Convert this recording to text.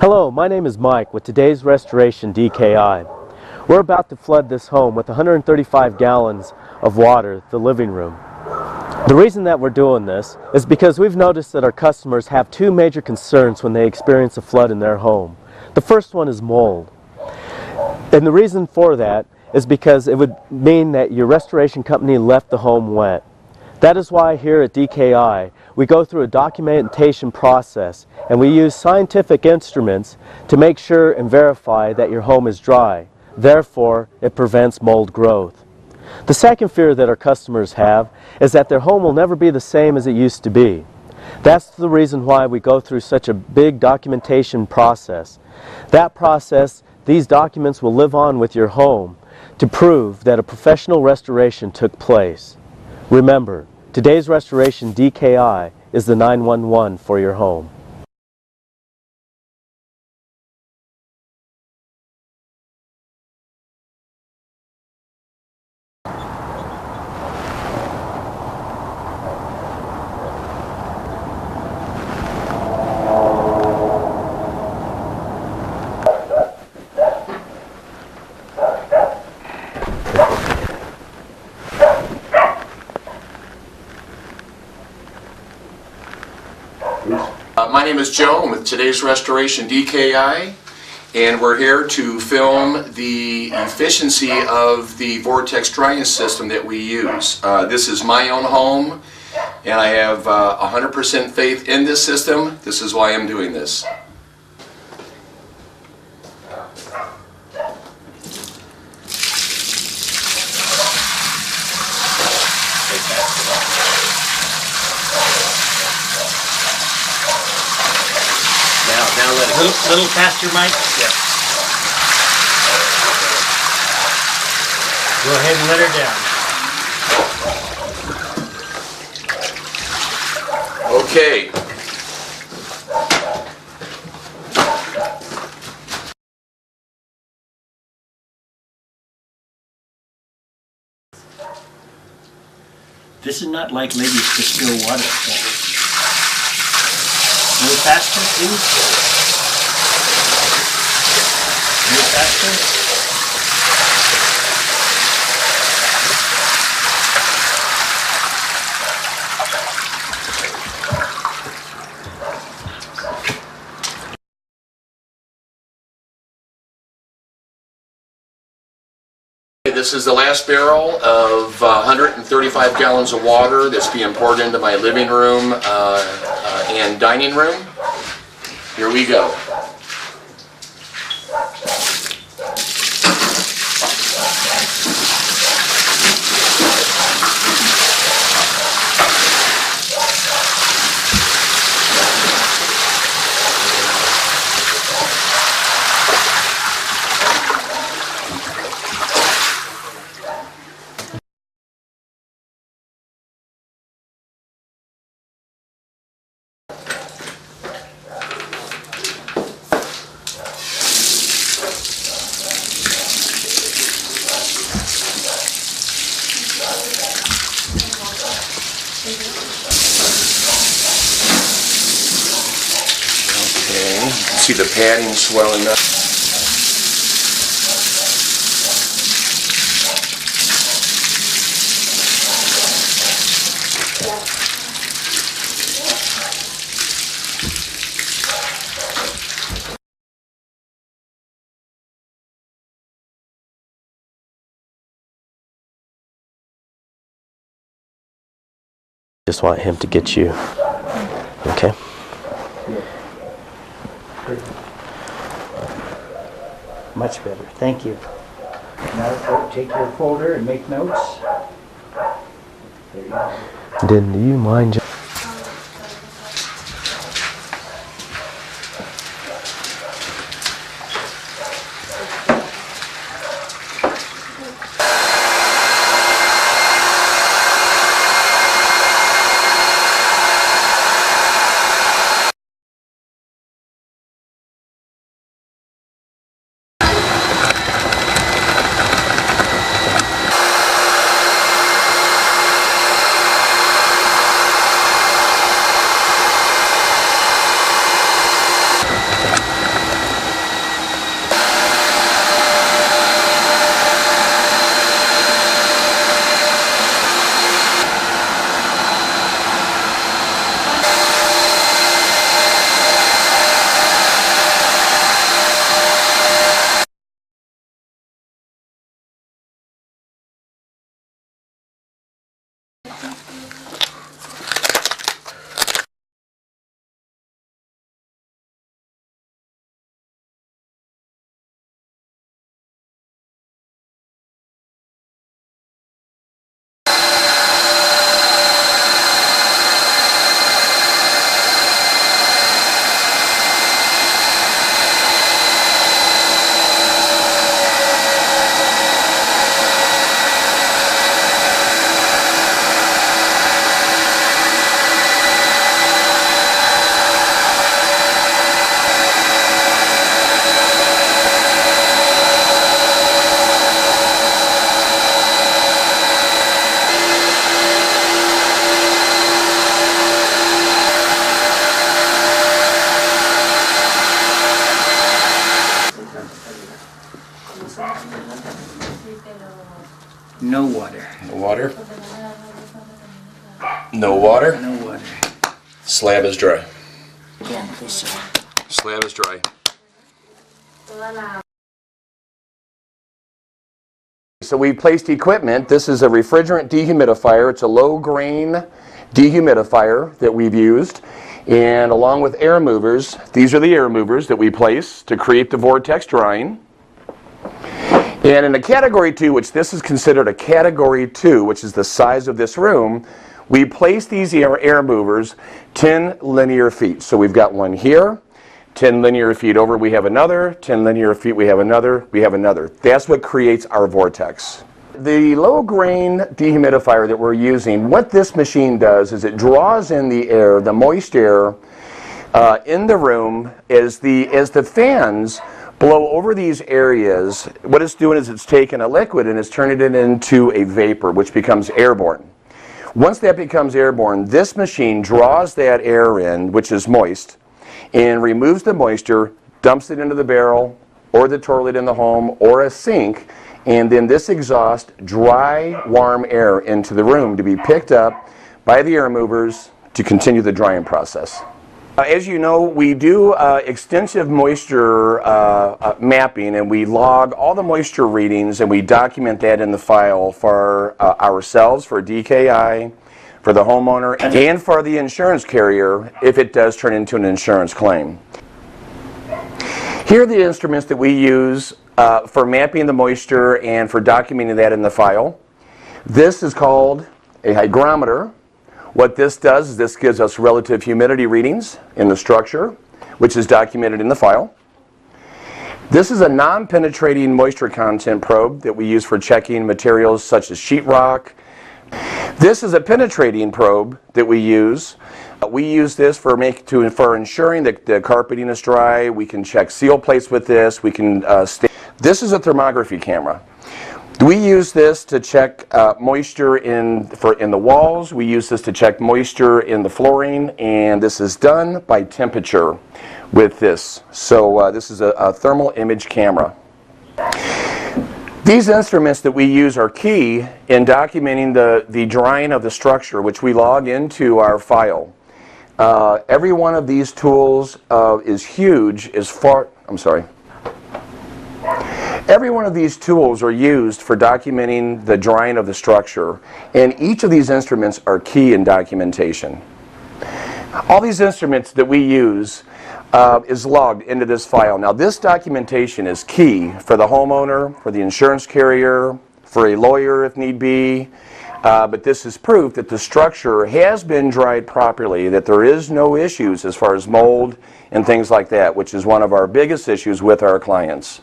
Hello, my name is Mike with today's Restoration DKI. We're about to flood this home with 135 gallons of water, the living room. The reason that we're doing this is because we've noticed that our customers have two major concerns when they experience a flood in their home. The first one is mold. And the reason for that is because it would mean that your restoration company left the home wet. That is why here at DKI we go through a documentation process and we use scientific instruments to make sure and verify that your home is dry. Therefore, it prevents mold growth. The second fear that our customers have is that their home will never be the same as it used to be. That's the reason why we go through such a big documentation process. That process, these documents will live on with your home to prove that a professional restoration took place. Remember, today's Restoration DKI is the 911 for your home. My name is Joe. I'm with today's Restoration DKI, and we're here to film the efficiency of the vortex drying system that we use. This is my own home, and I have 100% faith in this system. This is why I'm doing this. Now let it go. Little faster, Mike? Yeah. Go ahead and let her down. Okay. This is not like ladies to spill water. A little faster, please. A little faster. This is the last barrel of 135 gallons of water that's being poured into my living room and dining room. Here we go. Okay, you can see the padding swelling up. Just want him to get you. Okay? Much better. Thank you. Now take your folder and make notes. There you go. Then do you mind Slab is dry. Again, please, sir. Slab is dry. So we placed equipment. This is a refrigerant dehumidifier. It's a low grain dehumidifier that we've used. And along with air movers, these are the air movers that we place to create the vortex drying. And in a category 2, which this is considered a category 2, which is the size of this room, we place these air movers 10 linear feet. So we've got one here, 10 linear feet over we have another, 10 linear feet we have another, we have another. That's what creates our vortex. The low grain dehumidifier that we're using, what this machine does is it draws in the air, the moist air in the room as the fans blow over these areas. What it's doing is it's taking a liquid and it's turning it into a vapor, which becomes airborne. Once that becomes airborne, this machine draws that air in, which is moist, and removes the moisture, dumps it into the barrel or the toilet in the home or a sink, and then this exhausts dry, warm air into the room to be picked up by the air movers to continue the drying process. As you know, we do extensive moisture mapping, and we log all the moisture readings and we document that in the file for ourselves, for DKI, for the homeowner, and for the insurance carrier if it does turn into an insurance claim. Here are the instruments that we use for mapping the moisture and for documenting that in the file. This is called a hygrometer. What this does is this gives us relative humidity readings in the structure, which is documented in the file. This is a non-penetrating moisture content probe that we use for checking materials such as sheetrock. This is a penetrating probe that we use. We use this for ensuring that the carpeting is dry. We can check seal plates with this. We can. This is a thermography camera. We use this to check moisture in the walls. We use this to check moisture in the flooring, and this is done by temperature with this. So this is a thermal image camera. These instruments that we use are key in documenting the drying of the structure, which we log into our file. Every one of these tools is huge as far, Every one of these tools are used for documenting the drying of the structure, and each of these instruments are key in documentation. All these instruments that we use is logged into this file. Now this documentation is key for the homeowner, for the insurance carrier, for a lawyer if need be, but this is proof that the structure has been dried properly, that there is no issues as far as mold and things like that, which is one of our biggest issues with our clients.